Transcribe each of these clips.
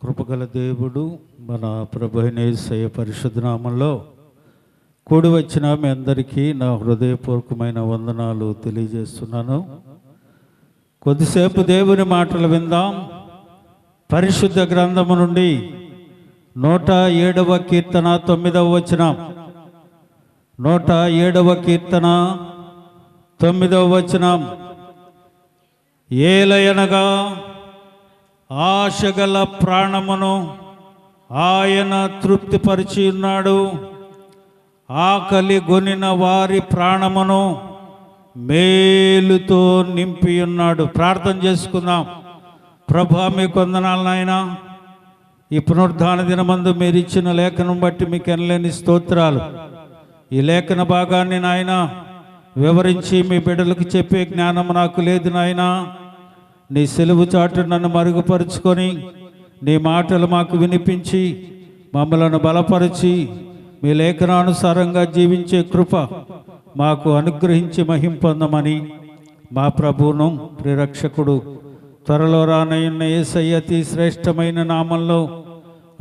కృపగల దేవుడు మన ప్రభు అయిన యేసయ్య పరిశుద్ధ నామములో కూడి వచ్చిన మీ అందరికీ నా హృదయపూర్వకమైన వందనాలు తెలియజేస్తున్నాను. కొద్దిసేపు దేవుని మాటలు విందాం. పరిశుద్ధ గ్రంథము నుండి 107వ కీర్తన 9వ వచనం. 107వ కీర్తన 9వ వచనం. ఏలయనగా ఆశగల ప్రాణమును ఆయన తృప్తిపరిచి ఉన్నాడు, ఆకలి గొనిన వారి ప్రాణమును మేలుతో నింపి ఉన్నాడు. ప్రార్థన చేసుకుందాం. ప్రభా, మీకు వందనాలు నాయనా. ఈ పునరుద్ధాన దినమందు మీరు ఇచ్చిన లేఖనం బట్టి మీకు ఎనలేని స్తోత్రాలు. ఈ లేఖన భాగాన్ని నాయన వివరించి మీ బిడ్డలకు చెప్పే జ్ఞానం నాకు లేదు నాయనా. నీ సెలవు చాటు నన్ను మరుగుపరుచుకొని నీ మాటలు మాకు వినిపించి మమ్మలను బలపరిచి మీ లేఖనానుసారంగా జీవించే కృప మాకు అనుగ్రహించి మహిమ పొందమని మా ప్రభువును ప్రిరక్షకుడు త్వరలో రానయ్యున్న యేసయ్య అతి శ్రేష్టమైన నామంలో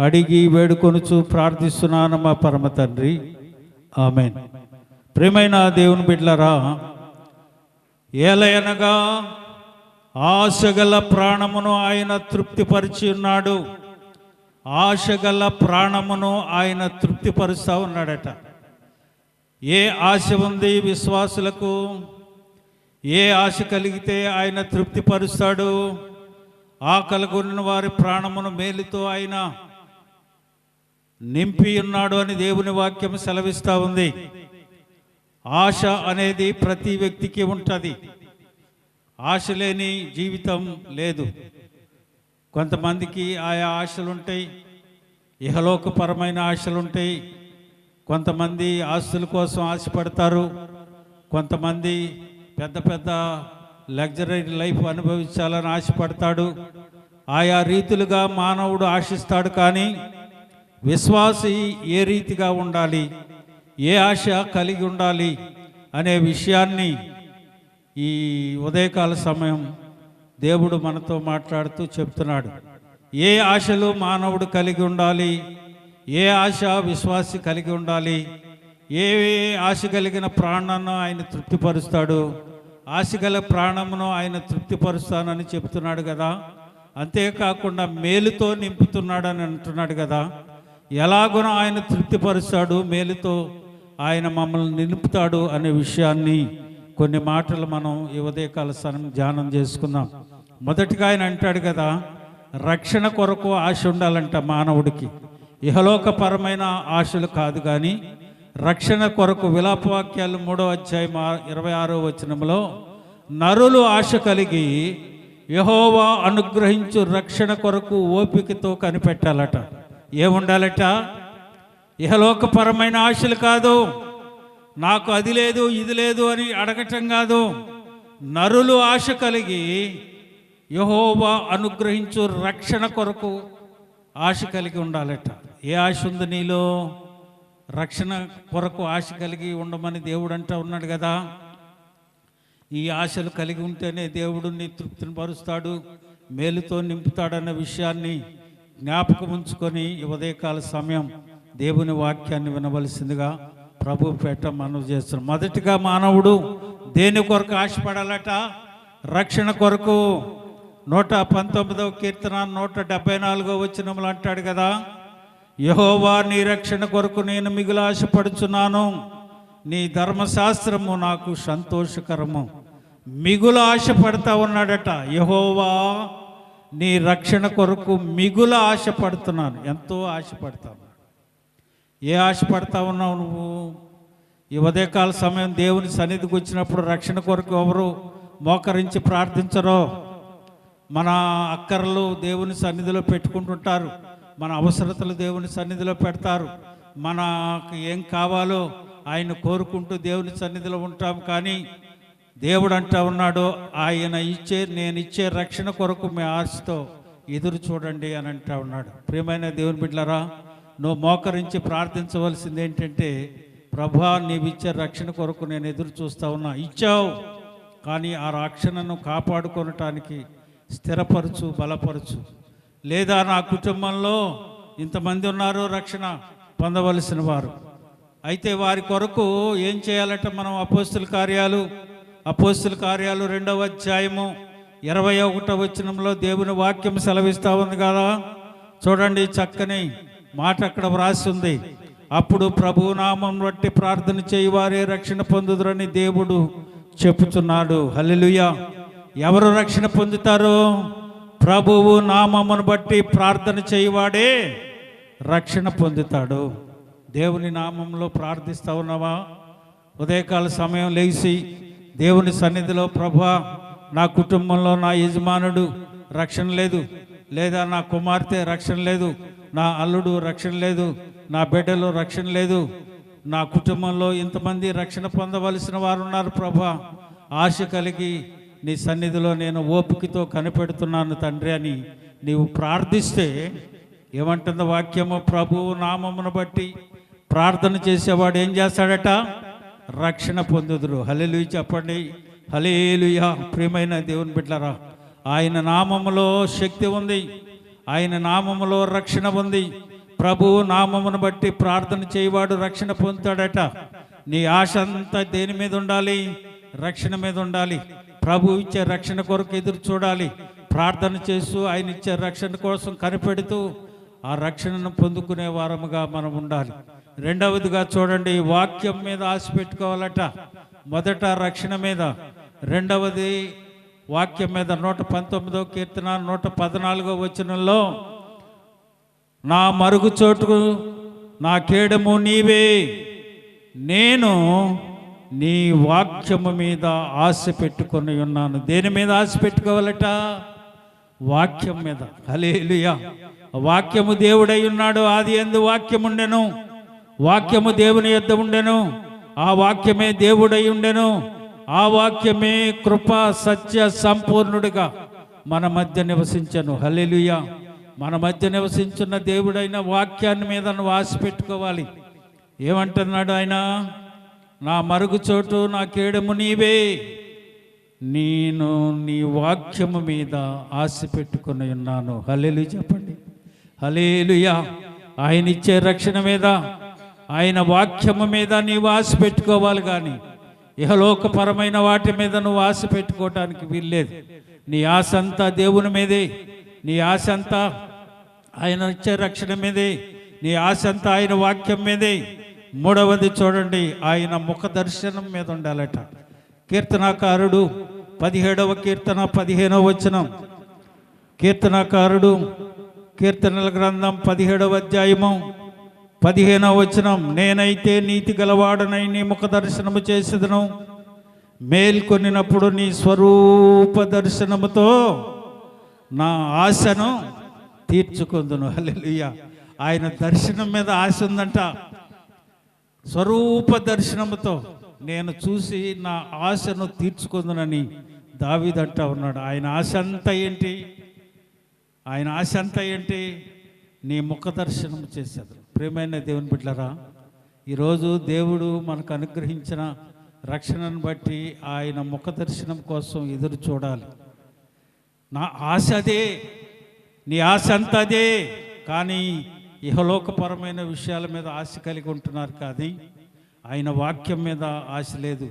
అడిగి వేడుకొనుచు ప్రార్థిస్తున్నాను మా పరమ తండ్రి, ఆమేన్. ప్రియమైన దేవుని బిడ్డలారా, ఏలయనగా ఆశగల ప్రాణమును ఆయన తృప్తిపరిచి ఉన్నాడు. ఆశగల ప్రాణమును ఆయన తృప్తిపరుస్తూ ఉన్నాడట. ఏ ఆశ ఉంది విశ్వాసులకు? ఏ ఆశ కలిగితే ఆయన తృప్తిపరుస్తాడు? ఆకలి కొనిన వారి ప్రాణమును మేలుతో ఆయన నింపి ఉన్నాడు అని దేవుని వాక్యం సెలవిస్తూ ఉంది. ఆశ అనేది ప్రతి వ్యక్తికి ఉంటుంది. ఆశ లేని జీవితం లేదు. కొంతమందికి ఆయా ఆశలుంటాయి, ఇహలోకపరమైన ఆశలుంటాయి. కొంతమంది ఆస్తుల కోసం ఆశపడతారు. కొంతమంది పెద్ద పెద్ద లగ్జరీ లైఫ్ అనుభవించాలని ఆశపడతాడు. ఆయా రీతులుగా మానవుడు ఆశిస్తాడు. కానీ విశ్వాసి ఏ రీతిగా ఉండాలి, ఏ ఆశ కలిగి ఉండాలి అనే విషయాన్ని ఈ ఉదయకాల సమయం దేవుడు మనతో మాట్లాడుతూ చెప్తున్నాడు. ఏ ఆశలు మానవుడు కలిగి ఉండాలి, ఏ ఆశ విశ్వాసి కలిగి ఉండాలి, ఏ ఆశ కలిగిన ప్రాణాన్ని ఆయన తృప్తిపరుస్తాడు. ఆశ గల ప్రాణమును ఆయన తృప్తిపరుస్తానని చెప్తున్నాడు కదా. అంతేకాకుండా మేలుతో నింపుతున్నాడని అంటున్నాడు కదా. ఎలాగునో ఆయన తృప్తిపరుస్తాడు, మేలుతో ఆయన మమ్మల్ని నిలుపుతాడు అనే విషయాన్ని కొన్ని మాటలు మనం ఈ ఉదయకాల సమయం ధ్యానం చేసుకుందాం. మొదటిగా ఆయన అంటాడు కదా, రక్షణ కొరకు ఆశ ఉండాలంట మానవుడికి. ఇహలోకపరమైన ఆశలు కాదు కానీ రక్షణ కొరకు. విలాపవాక్యాలు 3వ అధ్యాయం 26వ వచనంలో, నరులు ఆశ కలిగి యెహోవా అనుగ్రహించు రక్షణ కొరకు ఓపికతో కనిపెట్టాలట. ఏముండాలట? ఇహలోకపరమైన ఆశలు కాదు, నాకు అది లేదు ఇది లేదు అని అడగటం కాదు. నరులు ఆశ కలిగి యెహోవా అనుగ్రహించు రక్షణ కొరకు ఆశ కలిగి ఉండాలట. ఏ ఆశ ఉంది నీలో? రక్షణ కొరకు ఆశ కలిగి ఉండమని దేవుడు అంటూ ఉన్నాడు కదా. ఈ ఆశలు కలిగి ఉంటేనే దేవుడు నీ తృప్తిని పరుస్తాడు, మేలుతో నింపుతాడన్న విషయాన్ని జ్ఞాపకం ఉంచుకొని ఈ ఉదయకాల సమయం దేవుని వాక్యాన్ని వినవలసిందిగా ప్రభు పేట మనవి చేస్తున్నాం. మొదటిగా మానవుడు దేని కొరకు ఆశపడాలట? రక్షణ కొరకు. 119వ కీర్తన 174వ వచనంలో అంటాడు కదా, యెహోవా నీ రక్షణ కొరకు నేను మిగులు ఆశపడుచున్నాను, నీ ధర్మశాస్త్రము నాకు సంతోషకరము. మిగులు ఆశపడతా ఉన్నాడట. యెహోవా నీ రక్షణ కొరకు మిగులు ఆశపడుతున్నాను, ఎంతో ఆశపడతాను. ఏ ఆశపడతా ఉన్నావు నువ్వు? ఈ ఉదయకాల సమయం దేవుని సన్నిధికి వచ్చినప్పుడు రక్షణ కొరకు ఎవరు మోకరించి ప్రార్థించరో? మన అక్కర్లు దేవుని సన్నిధిలో పెట్టుకుంటుంటారు, మన అవసరతలు దేవుని సన్నిధిలో పెడతారు, మనకు ఏం కావాలో ఆయన కోరుకుంటూ దేవుని సన్నిధిలో ఉంటాం. కానీ దేవుడు అంటా ఉన్నాడు, ఆయన నేను ఇచ్చే రక్షణ కొరకు మీ ఆశతో ఎదురు చూడండి అని అంటా ఉన్నాడు. ప్రియమైన దేవుని బిడ్డలారా, నువ్వు మోకరించి ప్రార్థించవలసింది ఏంటంటే, ప్రభా నీవిచ్చే రక్షణ కొరకు నేను ఎదురు చూస్తూ ఉన్నా. ఇచ్చావు, కానీ ఆ రక్షణను కాపాడుకొనటానికి స్థిరపరచు, బలపరచు. లేదా నా కుటుంబంలో ఇంతమంది ఉన్నారు రక్షణ పొందవలసిన వారు. అయితే వారి కొరకు ఏం చేయాలంటే మనం అపోస్తుల కార్యాలు 2వ అధ్యాయము 21వ వచనంలో దేవుని వాక్యం సెలవిస్తూ ఉంది కదా. చూడండి, చక్కని మాట అక్కడ వ్రాసి ఉంది. అప్పుడు ప్రభు నామం బట్టి ప్రార్థన చేయవారే రక్షణ పొందుదురని దేవుడు చెప్పుచున్నాడు. హల్లెలూయా. ఎవరు రక్షణ పొందుతారు? ప్రభువు నామమును బట్టి ప్రార్థన చేయవాడే రక్షణ పొందుతాడు. దేవుని నామంలో ప్రార్థిస్తా ఉన్నావా? ఉదయకాల సమయం లేచి దేవుని సన్నిధిలో, ప్రభువా నా కుటుంబంలో నా యజమానుడు రక్షణ లేదు, లేదా నా కుమార్తె రక్షణ లేదు, నా అల్లుడు రక్షణ లేదు, నా బిడ్డలో రక్షణ లేదు, నా కుటుంబంలో ఇంతమంది రక్షణ పొందవలసిన వారు ఉన్నారు ప్రభువా, ఆశ కలిగి నీ సన్నిధిలో నేను ఓపికతో కనిపెడుతున్నాను తండ్రి అని నీవు ప్రార్థిస్తే ఏమంటుంది వాక్యము? ప్రభువు నామమును బట్టి ప్రార్థన చేసేవాడు ఏం చేస్తాడట? రక్షణ పొందుదురు. హల్లెలూయా చెప్పండి. హల్లెలూయా. ప్రియమైన దేవుని బిడ్డలారా, ఆయన నామములో శక్తి ఉంది, ఆయన నామములో రక్షణ ఉంది. ప్రభువు నామమును బట్టి ప్రార్థన చేయవాడు రక్షణ పొందుతాడట. నీ ఆశ అంతా దేని మీద ఉండాలి? రక్షణ మీద ఉండాలి. ప్రభు ఇచ్చే రక్షణ కొరకు ఎదురు చూడాలి. ప్రార్థన చేస్తూ ఆయన ఇచ్చే రక్షణ కోసం కనిపెడుతూ ఆ రక్షణను పొందుకునే వారముగా మనం ఉండాలి. రెండవదిగా చూడండి, వాక్యం మీద ఆశ పెట్టుకోవాలట. మొదట రక్షణ మీద, రెండవది వాక్యం మీద. 119వ కీర్తన 114వ వచనంలో, నా మరుగు చోటు నా కేడము నీవే, నేను నీ వాక్యము మీద ఆశ పెట్టుకొని ఉన్నాను. దేని మీద ఆశ పెట్టుకోవాలట? వాక్యం మీద. హల్లెలూయా. వాక్యము దేవుడై ఉన్నాడు. ఆది యందు వాక్యం ఉండెను, వాక్యము దేవుని యొద్ద ఉండెను, ఆ వాక్యమే దేవుడై ఉండెను, ఆ వాక్యమే కృపా సత్య సంపూర్ణుడిగా మన మధ్య నివసించను. హల్లెలూయా. మన మధ్య నివసించున్న దేవుడైన వాక్యాన్ని మీద నువ్వు ఆశ పెట్టుకోవాలి. ఏమంటున్నాడు ఆయన? నా మరుగు చోటు నా కేడము నీవే, నేను నీ వాక్యము మీద ఆశ పెట్టుకుని ఉన్నాను. హల్లెలూయా చెప్పండి. హల్లెలూయా. ఆయన ఇచ్చే రక్షణ మీద, ఆయన వాక్యము మీద నీవు ఆశ పెట్టుకోవాలి. కానీ ఇహలోకపరమైన వాటి మీద నువ్వు ఆశ పెట్టుకోవటానికి వీల్లేదు. నీ ఆశ అంతా దేవుని మీదే, నీ ఆశ అంతా ఆయన ఇచ్చే రక్షణ మీదే, నీ ఆశ అంతా ఆయన వాక్యం మీదే. మూడవది చూడండి, ఆయన ముఖ దర్శనం మీద ఉండాలట. కీర్తనాకారుడు 17వ కీర్తన 15వ వచనం. కీర్తనాకారుడు కీర్తనల గ్రంథం 17వ అధ్యాయము 15వ వచనం, నేనైతే నీతి గలవాడనై నీ ముఖ దర్శనము చేసేదను, మేల్కొనినప్పుడు నీ స్వరూప దర్శనముతో నా ఆశను తీర్చుకుందును. హల్లెలూయా. ఆయన దర్శనం మీద ఆశ ఉందంట. స్వరూప దర్శనముతో నేను చూసి నా ఆశను తీర్చుకుందునని దావీదు అంటా ఉన్నాడు. ఆయన ఆశ అంతా ఏంటి? ఆయన ఆశ అంతా ఏంటి? నీ ముఖ దర్శనం చేసేది. ప్రియమైన దేవుని బిడ్డలారా, ఈరోజు దేవుడు మనకు అనుగ్రహించిన రక్షణను బట్టి ఆయన ముఖ దర్శనం కోసం ఎదురు చూడాలి. నా ఆశ అదే, నీ ఆశ అంతా అదే. కానీ ఇహలోకపరమైన విషయాల మీద ఆశ కలిగి ఉంటున్నారు. కానీ ఆయన వాక్యం మీద ఆశ లేదు,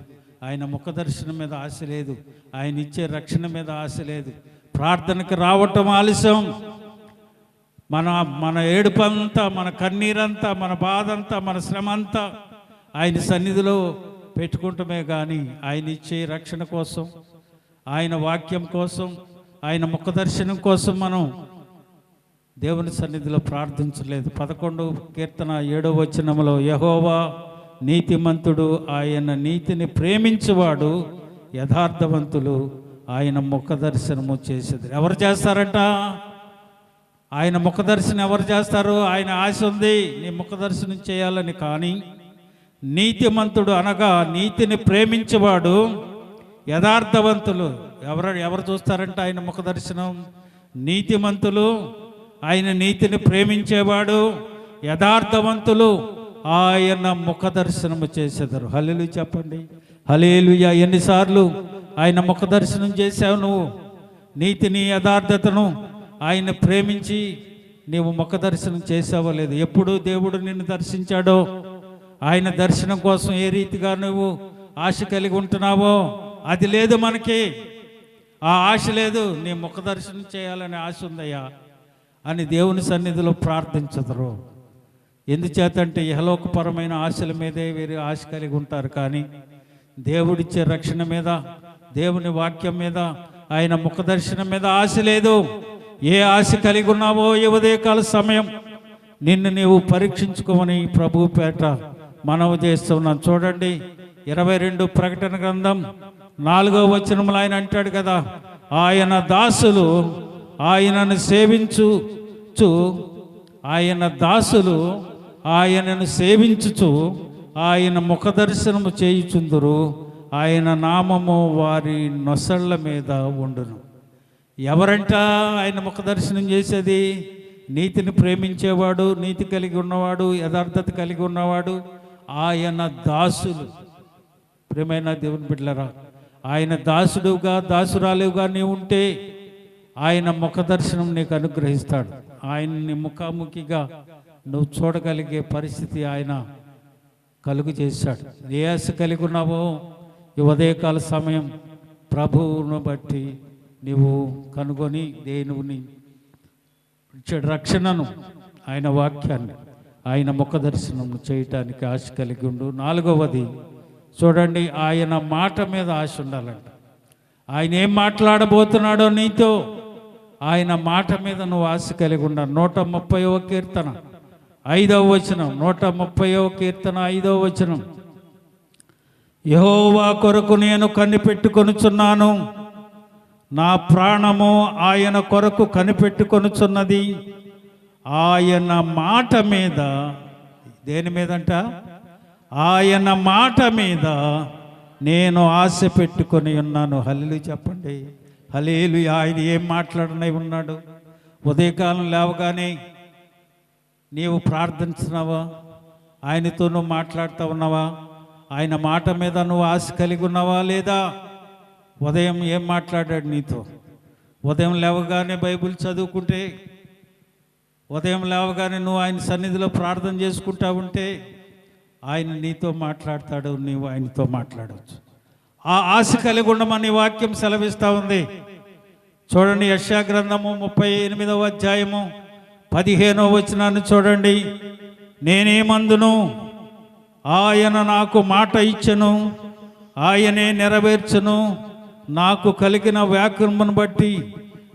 ఆయన ముఖ దర్శనం మీద ఆశ లేదు, ఆయన ఇచ్చే రక్షణ మీద ఆశ లేదు. ప్రార్థనకు రావటం ఆలస్యం. మన ఏడుపంతా, మన కన్నీరంతా, మన బాధ అంతా, మన శ్రమ అంతా ఆయన సన్నిధిలో పెట్టుకుంటమే. కానీ ఆయన ఇచ్చే రక్షణ కోసం, ఆయన వాక్యం కోసం, ఆయన ముఖ దర్శనం కోసం మనం దేవుని సన్నిధిలో ప్రార్థించలేదు. 11వ కీర్తన 7వ వచనంలో, యెహోవా నీతిమంతుడు, ఆయన నీతిని ప్రేమించువాడు, యథార్థవంతులు ఆయన ముఖ దర్శనము చేసేది. ఎవరు చేస్తారట? ఆయన ముఖ దర్శనం ఎవరు చేస్తారు? ఆయన ఆశ ఉంది నీ ముఖ దర్శనం చేయాలని. కానీ నీతిమంతుడు అనగా నీతిని ప్రేమించేవాడు, యథార్థవంతులు ఎవరు చూస్తారంట ఆయన ముఖ దర్శనం? నీతిమంతులు, ఆయన నీతిని ప్రేమించేవాడు, యథార్థవంతులు ఆయన ముఖ దర్శనము చేసేదారు. హల్లెలూయా చెప్పండి. హల్లెలూయా. ఎన్నిసార్లు ఆయన ముఖ దర్శనం చేశావు నువ్వు? నీతిని, యథార్థతను ఆయన ప్రేమించి నీవు ముఖ దర్శనం చేసావో లేదు? ఎప్పుడు దేవుడు నిన్ను దర్శించాడో, ఆయన దర్శనం కోసం ఏ రీతిగా నువ్వు ఆశ కలిగి ఉంటున్నావో అది లేదు మనకి. ఆ ఆశ లేదు. నీ ముఖ దర్శనం చేయాలనే ఆశ ఉందయ్యా అని దేవుని సన్నిధిలో ప్రార్థించదురు. ఎందుచేతంటే ఇహలోకపరమైన ఆశల మీదే వీరు ఆశ కలిగి ఉంటారు, కానీ దేవుడిచ్చే రక్షణ మీద, దేవుని వాక్యం మీద, ఆయన ముఖ దర్శనం మీద ఆశ లేదు. ఏ ఆశ కలిగి ఉన్నావో ఈ ఉదయకాల సమయం నిన్ను నీవు పరీక్షించుకోమని ప్రభు పేట మనవి చేస్తున్నాం. చూడండి 22 ప్రకటన గ్రంథం 4వ వచనంలో ఆయన అంటాడు కదా, ఆయన దాసులు ఆయనను సేవించుచు, ఆయన దాసులు ఆయనను సేవించుచు ఆయన ముఖ దర్శనము చేయుచుందురు, ఆయన నామము వారి నొసళ్ళ మీద ఉండును. ఎవరంట ఆయన ముఖ దర్శనం చేసేది? నీతిని ప్రేమించేవాడు, నీతి కలిగి ఉన్నవాడు, యథార్థత కలిగి ఉన్నవాడు, ఆయన దాసులు. ప్రియమైన దేవుని బిడ్డలారా, ఆయన దాసుడుగా దాసురాలుగా నీవు ఉంటే ఆయన ముఖ దర్శనం నీకు అనుగ్రహిస్తాడు. ఆయన్ని ముఖాముఖిగా నువ్వు చూడగలిగే పరిస్థితి ఆయన కలుగు చేశాడు. ఏ ఆశ కలిగి ఉన్నావో ఈ ఉదయకాల సమయం ప్రభువును బట్టి నీవు కనుగొని దేవుని ఇచ్చే రక్షణను, ఆయన వాక్యాన్ని, ఆయన ముఖ దర్శనం చేయటానికి ఆశ కలిగి ఉండు. 4వది చూడండి, ఆయన మాట మీద ఆశ ఉండాలంట. ఆయన ఏం మాట్లాడబోతున్నాడో నీతో, ఆయన మాట మీద నువ్వు ఆశ కలిగి ఉండాలి. 130వ కీర్తన 5వ వచనం, 130వ కీర్తన 5వ వచనం, యెహోవా కొరకు నేను కనిపెట్టుకొనుచున్నాను, నా ప్రాణము ఆయన కొరకు కనిపెట్టుకొనుచున్నది. ఆయన మాట మీద, దేని మీదంట? ఆయన మాట మీద నేను ఆశ పెట్టుకొని ఉన్నాను. హల్లెలూయా చెప్పండి. హల్లెలూయా. ఆయన ఏం మాట్లాడనే ఉన్నాడు? ఉదయకాలం లేవగానే నీవు ప్రార్థించున్నావా? ఆయనతో నువ్వు మాట్లాడుతూ ఉన్నావా? ఆయన మాట మీద నువ్వు ఆశ కలిగి ఉన్నావా లేదా? ఉదయం ఏం మాట్లాడాడు నీతో? ఉదయం లేవగానే బైబిల్ చదువుకుంటే, ఉదయం లేవగానే నువ్వు ఆయన సన్నిధిలో ప్రార్థన చేసుకుంటా ఉంటే ఆయన నీతో మాట్లాడతాడు, నీవు ఆయనతో మాట్లాడవచ్చు. ఆ ఆశ కలిగి ఉండమని వాక్యం సెలవిస్తూ ఉంది. చూడండి, యెషయా గ్రంథము 38వ అధ్యాయము 15వ వచనాన్ని చూడండి. నేనేమందును, ఆయన నాకు మాట ఇచ్చెను, ఆయనే నెరవేర్చును, నాకు కలిగిన వ్యాకులమును బట్టి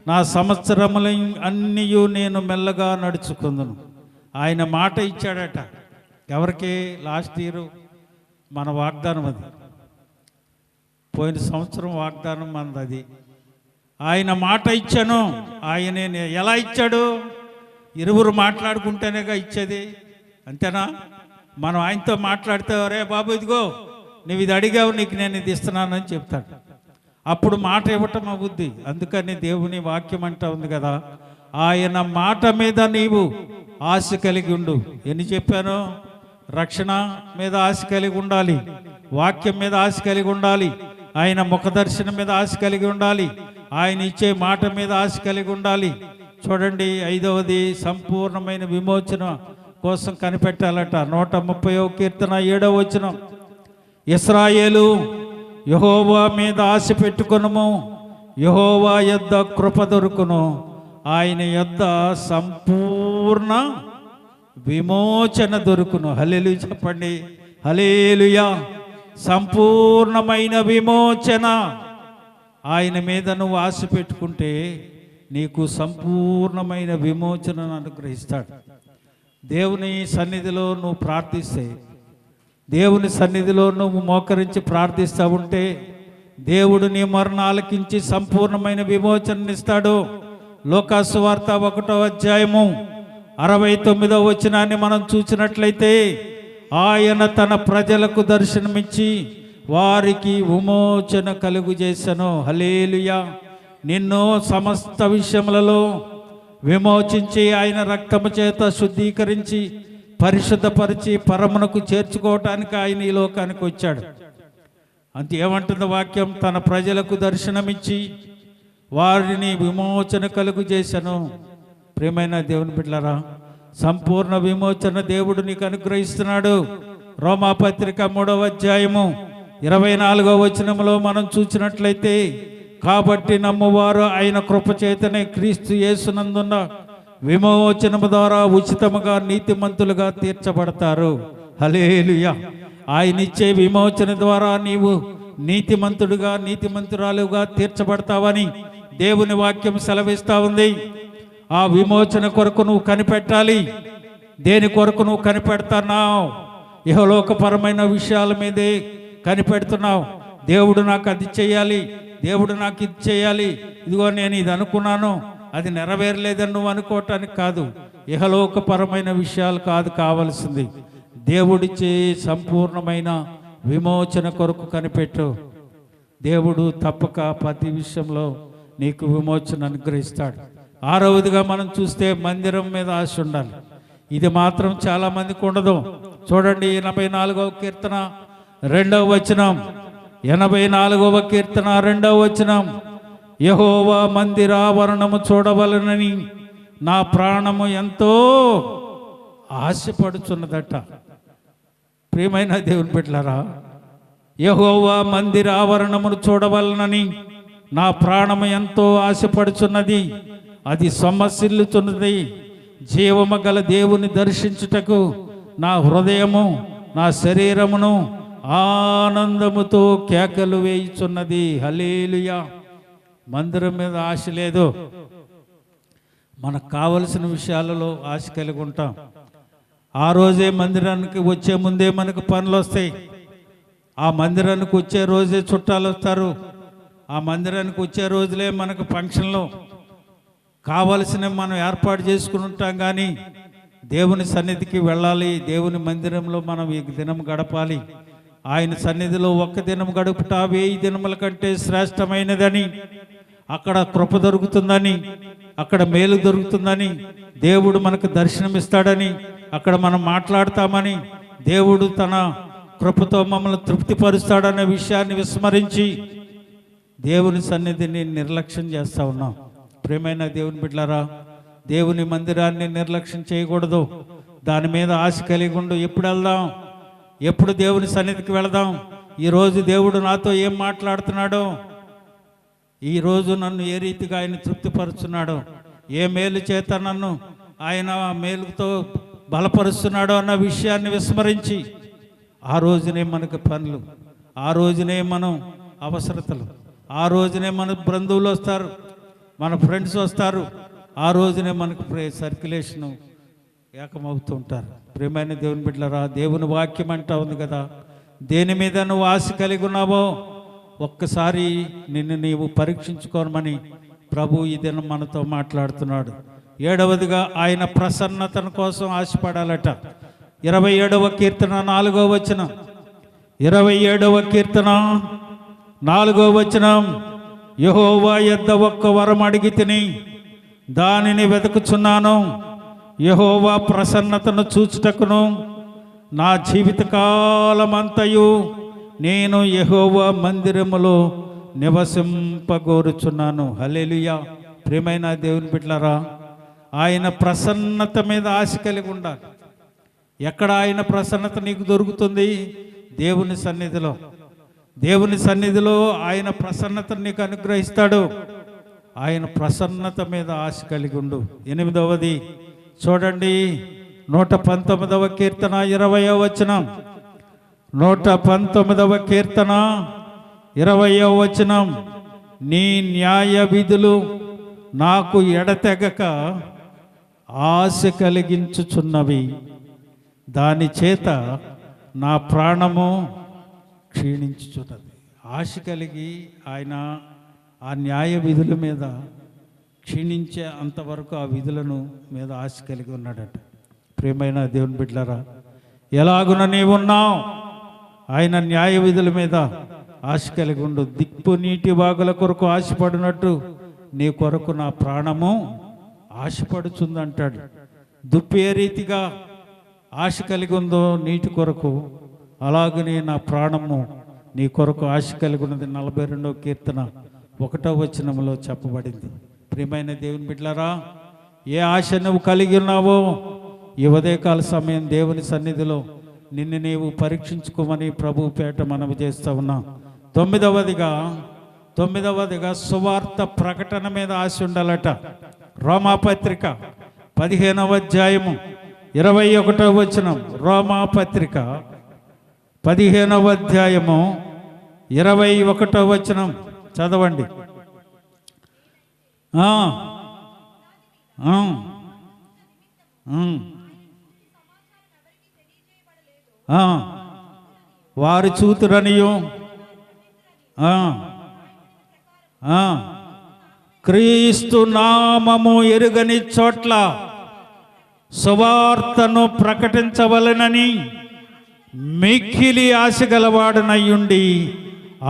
నా సంవత్సరముల అన్నీ నేను మెల్లగా నడుచుకుందును. ఆయన మాట ఇచ్చాడట. ఎవరికి? లాస్ట్ ఇయర్ మన వాగ్దానం అది, పోయిన సంవత్సరం వాగ్దానం మనది అది. ఆయన మాట ఇచ్చాను. ఆయనే ఎలా ఇచ్చాడు? ఇరువురు మాట్లాడుకుంటేనేగా ఇచ్చేది, అంతేనా? మనం ఆయనతో మాట్లాడితే, రే బాబు ఇదిగో నువ్వు ఇది అడిగావు, నీకు నేను ఇది ఇస్తున్నానని చెప్తాడు. అప్పుడు మాట ఇవ్వటం అవుద్ది. అందుకని దేవుని వాక్యం అంటా ఉంది కదా, ఆయన మాట మీద నీవు ఆశ కలిగి ఉండు. ఎన్ని చెప్పాను? రక్షణ మీద ఆశ కలిగి ఉండాలి, వాక్యం మీద ఆశ కలిగి ఉండాలి, ఆయన ముఖ దర్శనం మీద ఆశ కలిగి ఉండాలి, ఆయన ఇచ్చే మాట మీద ఆశ కలిగి ఉండాలి. చూడండి, 5వది సంపూర్ణమైన విమోచన కోసం కనిపెట్టాలట. 130వ కీర్తన 7వ వచనం, ఇశ్రాయేలు యెహోవా మీద ఆశ పెట్టుకొనుము, యెహోవా యొద్ద కృప దొరుకును, ఆయన యొద్ద సంపూర్ణ విమోచన దొరుకును. హల్లెలూయా చెప్పండి. హల్లెలూయా. సంపూర్ణమైన విమోచన. ఆయన మీద నువ్వు ఆశ పెట్టుకుంటే నీకు సంపూర్ణమైన విమోచనను అనుగ్రహిస్తాడు. దేవుని సన్నిధిలో నువ్వు ప్రార్థిస్తే, దేవుని సన్నిధిలో నువ్వు మోకరించి ప్రార్థిస్తూ ఉంటే దేవుడు నీ మరణ ఆలకించి సంపూర్ణమైన విమోచననిస్తాడు. లూకా సువార్త 1వ అధ్యాయము 69వ వచనాన్ని మనం చూసినట్లయితే, ఆయన తన ప్రజలకు దర్శనమిచ్చి వారికి విమోచన కలుగు చేసెను. హల్లెలూయా. నిన్ను సమస్త విషయములలో విమోచించి ఆయన రక్తము చేత శుద్ధీకరించి పరిశుద్ధపరిచి పరమునకు చేర్చుకోవటానికి ఆయన ఈ లోకానికి వచ్చాడు. అంతే ఏమంటుంది వాక్యం? తన ప్రజలకు దర్శనమిచ్చి వారిని విమోచన కలుగు చేశాను. ప్రియమైన దేవుని బిడ్డలారా, సంపూర్ణ విమోచన దేవుడు నీకు అనుగ్రహిస్తున్నాడు. రోమాపత్రిక 3వ అధ్యాయము 24వ వచనంలో మనం చూసినట్లయితే, కాబట్టి నమ్మువారు ఆయన కృపచేతనే క్రీస్తు యేసునందున్న విమోచనము ద్వారా ఉచితముగా నీతిమంతులుగా తీర్చబడతారు. హల్లెలూయా. ఆయన ఇచ్చే విమోచన ద్వారా నీవు నీతిమంతుడుగా నీతిమంతురాలుగా తీర్చబడతావని దేవుని వాక్యం సెలవిస్తా ఉంది. ఆ విమోచన కొరకు నువ్వు కనిపెట్టాలి. దేని కొరకు నువ్వు కనిపెడుతున్నావు? ఇహలోకపరమైన విషయాల మీదే కనిపెడుతున్నావు. దేవుడు నాకు అది చేయాలి, దేవుడు నాకు ఇది చేయాలి, ఇదిగో నేను ఇది అనుకున్నాను, అది నెరవేరలేదని నువ్వు అనుకోవటానికి కాదు. ఇహలోకపరమైన విషయాలు కాదు కావలసింది, దేవుడిచ్చే సంపూర్ణమైన విమోచన కొరకు కనిపెట్టు. దేవుడు తప్పక ప్రతి విషయంలో నీకు విమోచన అనుగ్రహిస్తాడు. 6వదిగా మనం చూస్తే మందిరం మీద ఆశ ఉండాలి. ఇది మాత్రం చాలా మందికి ఉండదు. చూడండి 84వ కీర్తన 2వ వచనం. 84వ కీర్తన 2వ వచనం. యెహోవా మందిరావరణము చూడవలనని నా ప్రాణము ఎంతో ఆశపడుచున్నదట. ప్రియమైన దేవుని బిడ్డలారా, యెహోవా మందిరావరణమును చూడవలనని నా ప్రాణము ఎంతో ఆశపడుచున్నది, అది సొమ్మసిల్లుచున్నది. జీవము గల దేవుని దర్శించుటకు నా హృదయము నా శరీరమును ఆనందముతో కేకలు వేయుచున్నది. హల్లెలూయా. మందిరం మీద ఆశ లేదు. మనకు కావలసిన విషయాలలో ఆశ కలిగి ఉంటాం. ఆ రోజే మందిరానికి వచ్చే ముందే మనకు పనులు వస్తాయి. ఆ మందిరానికి వచ్చే రోజే చుట్టాలు వస్తారు. ఆ మందిరానికి వచ్చే రోజులే మనకు ఫంక్షన్లు కావలసినవి మనం ఏర్పాటు చేసుకుని ఉంటాం. కానీ దేవుని సన్నిధికి వెళ్ళాలి, దేవుని మందిరంలో మనం ఈ దినం గడపాలి. ఆయన సన్నిధిలో ఒక్క దినం గడుపుట 1000 దినముల కంటే శ్రేష్టమైనదని, అక్కడ కృప దొరుకుతుందని, అక్కడ మేలు దొరుకుతుందని, దేవుడు మనకు దర్శనమిస్తాడని, అక్కడ మనం మాట్లాడతామని, దేవుడు తన కృపతో మమ్మల్ని తృప్తిపరుస్తాడనే విషయాన్ని విస్మరించి దేవుని సన్నిధిని నిర్లక్ష్యం చేస్తూ ఉన్నాం. ప్రియమైన దేవుని బిడ్డలారా, దేవుని మందిరాన్ని నిర్లక్ష్యం చేయకూడదు. దాని మీద ఆశ కలిగి ఉండు. ఎప్పుడు వెళ్దాం, ఎప్పుడు దేవుని సన్నిధికి వెళదాం, ఈరోజు దేవుడు నాతో ఏం మాట్లాడుతున్నాడో, ఈరోజు నన్ను ఏ రీతిగా ఆయన తృప్తిపరుస్తున్నాడో, ఏ మేలు చేత నన్ను ఆయన మేలుతో బలపరుస్తున్నాడో అన్న విషయాన్ని విస్మరించి ఆ రోజునే మనకు పనులు, ఆ రోజునే మనం అవసరతలు, ఆ రోజునే మన బంధువులు వస్తారు, మన ఫ్రెండ్స్ వస్తారు, ఆ రోజునే మనకు సర్క్యులేషను ఏకమవుతూ ఉంటారు. ప్రియమైన దేవుని బిడ్డలారా, దేవుని వాక్యం అంటా ఉంది కదా, దేని మీద నువ్వు ఆశ కలిగి ఉన్నావో ఒక్కసారి నిన్ను నీవు పరీక్షించుకోమని ప్రభు ఈ దినం మనతో మాట్లాడుతున్నాడు. 7వదిగా ఆయన ప్రసన్నతను కోసం ఆశపడాలట. 27వ కీర్తన 4వ వచనం. 27వ కీర్తన 4వ వచనం. యెహోవా యొద్ద ఒక్క వరం అడిగి తిని దానిని వెతుకుచున్నాను, యెహోవా ప్రసన్నతను చూచుటకును నా జీవితకాలమంతయు నేను యెహోవా మందిరములో నివసింపగోరుచున్నాను. హల్లెలూయా. ప్రియమైన దేవుని బిడ్డలారా, ఆయన ప్రసన్నత మీద ఆశ కలిగి ఉండాలి. ఎక్కడ ఆయన ప్రసన్నత నీకు దొరుకుతుంది? దేవుని సన్నిధిలో. దేవుని సన్నిధిలో ఆయన ప్రసన్నత నీకు అనుగ్రహిస్తాడు. ఆయన ప్రసన్నత మీద ఆశ కలిగి ఉండు. 8వది చూడండి, 119వ కీర్తన 20వ వచనం. 119వ కీర్తన 20వ వచనం. నీ న్యాయ విధులు నాకు ఎడతెగక ఆశ కలిగించుచున్నవి, దాని చేత నా ప్రాణము క్షీణించుచున్నది. ఆశ కలిగి ఆయన ఆ న్యాయ విధుల మీద క్షీణించే అంతవరకు ఆ విధులను మీద ఆశ కలిగి ఉన్నాడట. ప్రియమైన దేవుని బిడ్డలారా, ఎలాగున నీవున్నావు? ఆయన న్యాయ విధుల మీద ఆశ కలిగి ఉండు. దిక్కు నీటి వాగుల కొరకు ఆశపడినట్టు నీ కొరకు నా ప్రాణము ఆశపడుచుందంటాడు. దుప్పి ఏ రీతిగా ఆశ కలిగి ఉందో నీటి కొరకు, అలాగనే నా ప్రాణము నీ కొరకు ఆశ కలిగి ఉన్నది. 42వ కీర్తన 1వ వచనంలో చెప్పబడింది. ప్రియమైన దేవుని బిడ్డలారా, ఏ ఆశ నువ్వు కలిగి ఉన్నావో ఈ ఉదయకాల సమయం దేవుని సన్నిధిలో నిన్ను నీవు పరీక్షించుకోమని ప్రభు పేట మనవి చేస్తూ ఉన్నాం. 9వదిగా సువార్త ప్రకటన మీద ఆశ ఉండాలట. రోమాపత్రిక 15వ అధ్యాయము 21వ వచనం. రోమాపత్రిక 15వ అధ్యాయము 21వ వచనం చదవండి. వారు చూతురనియు క్రీస్తు నామము ఎరుగని చోట్ల సువార్తను ప్రకటించవలెనని మిక్కిలి ఆశ గలవాడనయ్యుండి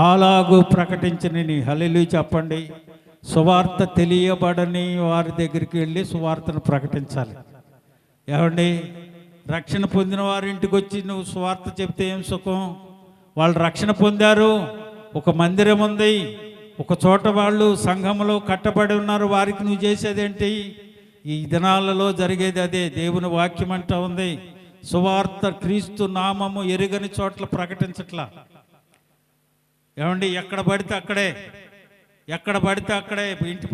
అలాగూ ప్రకటించనని. హల్లెలూయా చెప్పండి. సువార్త తెలియబడని వారి దగ్గరికి వెళ్ళి సువార్తను ప్రకటించాలి. ఏమండి, రక్షణ పొందిన వారి ఇంటికి వచ్చి నువ్వు సువార్త చెప్తే ఏం సుఖం? వాళ్ళు రక్షణ పొందారు, ఒక మందిరం ఉంది, ఒక చోట వాళ్ళు సంఘంలో కట్టబడి ఉన్నారు, వారికి నువ్వు చేసేదేంటి? ఈ దినాలలో జరిగేది అదే. దేవుని వాక్యం అంటా ఉంది, సువార్త క్రీస్తు నామము ఎరుగని చోట్ల ప్రకటించట్లా. ఏమండి, ఎక్కడ పడితే అక్కడే ఇంటి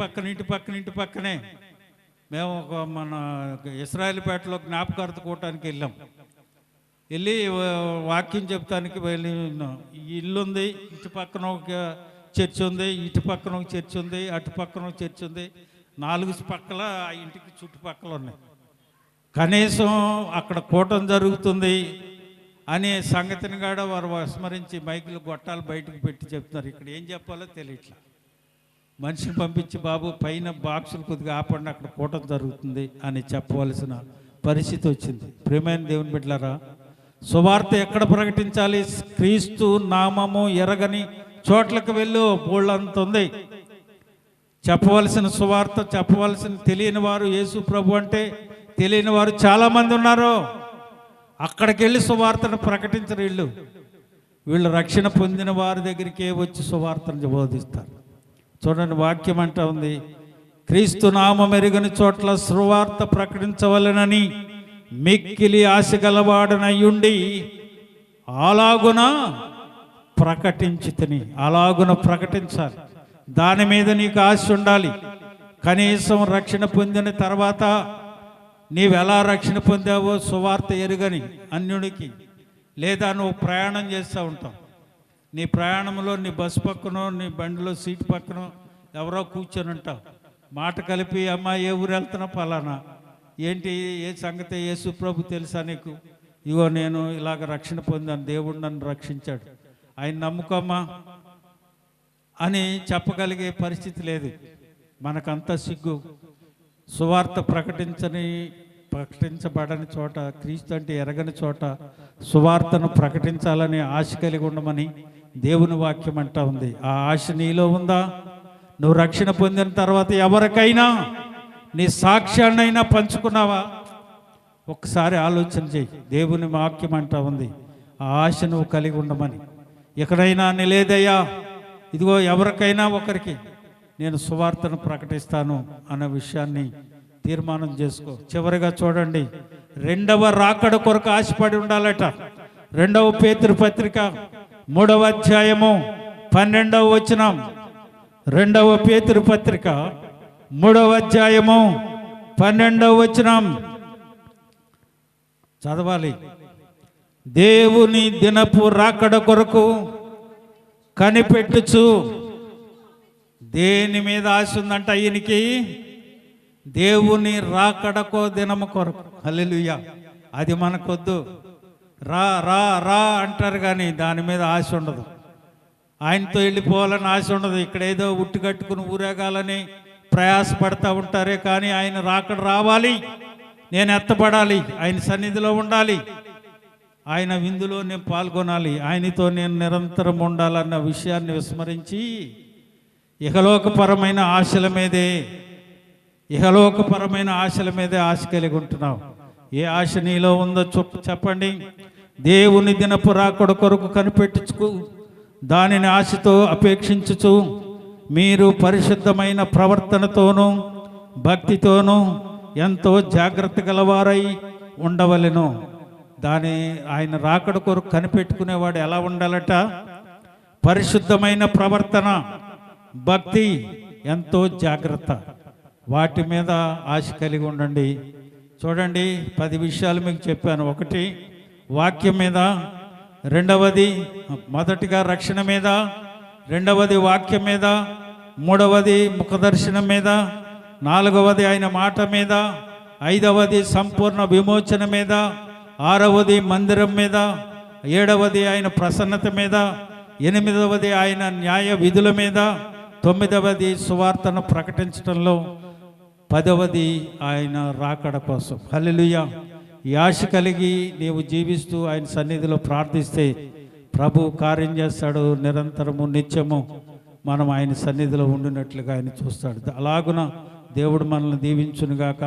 పక్కనే. మేము మన ఇస్రాయేల్పేటలో జ్ఞాపకార్థ కూటానికి వెళ్ళి వాక్యం చెప్తానికి వెళ్ళి, ఇల్లు ఉంది, ఇటు పక్కన ఒక చర్చ్ ఉంది, ఇటు పక్కన ఒక చర్చ్ ఉంది, అటు పక్కన ఒక చర్చ్ ఉంది, 4 పక్కల ఆ ఇంటికి చుట్టుపక్కల ఉన్నాయి. కనీసం అక్కడ కూటం జరుగుతుంది అనే సంగతిని కూడా వారు విస్మరించి మైకులు గొట్టాలు బయటకు పెట్టి చెప్తున్నారు. ఇక్కడ ఏం చెప్పాలో తెలియట్లా. మనిషిని పంపించి, బాబు పైన బాక్సులు కొద్దిగా ఆపండి, అక్కడ కూటం జరుగుతుంది అని చెప్పవలసిన పరిస్థితి వచ్చింది. ప్రియమైన దేవుని బిడ్డలారా, సువార్త ఎక్కడ ప్రకటించాలి? క్రీస్తు నామము ఎరగని చోట్లకు వెళ్ళు. బోళ్ళంత ఉంది చెప్పవలసిన సువార్త, చెప్పవలసిన. తెలియని వారు, యేసు ప్రభు అంటే తెలియని వారు చాలామంది ఉన్నారు. అక్కడికి వెళ్ళి సువార్తను ప్రకటించరు వీళ్ళు రక్షణ పొందిన వారి దగ్గరికే వచ్చి సువార్తను బోధిస్తారు. చూడండి, వాక్యం అంటా ఉంది, క్రీస్తు నామం ఎరుగని చోట్ల సువార్త ప్రకటించవలెనని మిక్కిలి ఆశ గలవాడనయ్యుండి అలాగున ప్రకటించితిని. అలాగున ప్రకటించాలి. దాని మీద నీకు ఆశ ఉండాలి. కనీసం రక్షణ పొందిన తర్వాత నీవెలా రక్షణ పొందావో సువార్త ఎరుగని అన్యుడికి, లేదా నువ్వు ప్రయాణం చేస్తూ ఉంటావు, నీ ప్రయాణంలో నీ బస్సు పక్కనో నీ బండిలో సీటు పక్కనో ఎవరో కూర్చొని ఉంటావు. మాట కలిపి, అమ్మ ఏ ఊరు వెళ్తున్నా? పలానా. ఏంటి, ఏ సంగతి? యేసు ప్రభు తెలుసా నీకు? ఇగో నేను ఇలాగ రక్షణ పొందాను, దేవుడు నన్ను రక్షించాడు, ఆయన నమ్ముకోమ్మా అని చెప్పగలిగే పరిస్థితి లేదు. మనకంతా సిగ్గు. సువార్త ప్రకటించబడని చోట, క్రీస్తు అంటే ఎరగని చోట సువార్తను ప్రకటించాలని ఆశ కలిగి ఉండమని దేవుని వాక్యం అంటా ఉంది. ఆ ఆశ నీలో ఉందా? నువ్వు రక్షణ పొందిన తర్వాత ఎవరికైనా నీ సాక్ష్యాన్నైనా పంచుకున్నావా? ఒకసారి ఆలోచన చేయి. దేవుని వాక్యం అంటా ఉంది ఆ ఆశ నువ్వు కలిగి ఉండమని. ఎక్కడైనా నిలేదయ్యా, ఇదిగో ఎవరికైనా ఒకరికి నేను సువార్తను ప్రకటిస్తాను అన్న విషయాన్ని తీర్మానం చేసుకో. చివరిగా చూడండి, 2వ రాకడ కొరకు ఆశపడి ఉండాలట. 2వ పేతురు పత్రిక 3వ అధ్యాయము 12వ వచనం. 2వ పేతురు పత్రిక 3వ అధ్యాయము 12వ వచనం చదవాలి. దేవుని దినపు రాకడ కొరకు కనిపెట్టుచు. దేని మీద ఆశ ఉందంట ఈయనకి? దేవుని రాకడకో దినము కొరకు. హల్లెలూయా. అది మనకొద్దు. రా రా రా అంటారు కానీ దాని మీద ఆశ ఉండదు. ఆయనతో వెళ్ళిపోవాలని ఆశ ఉండదు. ఇక్కడ ఏదో ఉట్టి కట్టుకుని ఊరేగాలని ప్రయాసపడతా ఉంటారే కానీ ఆయన రాకడ రావాలి, నేను ఎత్తబడాలి, ఆయన సన్నిధిలో ఉండాలి, ఆయన విందులో నేను పాల్గొనాలి, ఆయనతో నేను నిరంతరం ఉండాలన్న విషయాన్ని విస్మరించి ఇహలోకపరమైన ఆశల మీదే ఆశ కలిగి ఉంటున్నావు. ఏ ఆశ నీలో ఉందో చెప్పండి. దేవుని దినపు రాకడ కొరకు కనిపెట్టుచు, దానిని ఆశతో అపేక్షించుచు మీరు పరిశుద్ధమైన ప్రవర్తనతోనూ భక్తితోనూ ఎంతో జాగ్రత్త గలవారై ఉండవలెను. ఆయన రాకడ కొరకు కనిపెట్టుకునేవాడు ఎలా ఉండాలట? పరిశుద్ధమైన ప్రవర్తన, భక్తి, ఎంతో జాగ్రత్త, వాటి మీద ఆశ కలిగి ఉండండి. చూడండి, 10 విషయాలు మీకు చెప్పాను. 1 వాక్యం మీద, రెండవది మొదటిగా రక్షణ మీద, రెండవది వాక్యం మీద, మూడవది ముఖదర్శనం మీద, నాలుగవది ఆయన మాట మీద, ఐదవది సంపూర్ణ విమోచన మీద, ఆరవది మందిరం మీద, ఏడవది ఆయన ప్రసన్నత మీద, ఎనిమిదవది ఆయన న్యాయ విధుల మీద, తొమ్మిదవది సువార్తను ప్రకటించడంలో, 10వది ఆయన రాకడ కోసం. హల్లెలూయా. ఈ ఆశ కలిగి నీవు జీవిస్తూ ఆయన సన్నిధిలో ప్రార్థిస్తే ప్రభు కార్యం చేస్తాడు. నిరంతరము నిత్యము మనం ఆయన సన్నిధిలో ఉండినట్లుగా ఆయన చూస్తాడు. అలాగున దేవుడు మనల్ని దీవించునుగాక.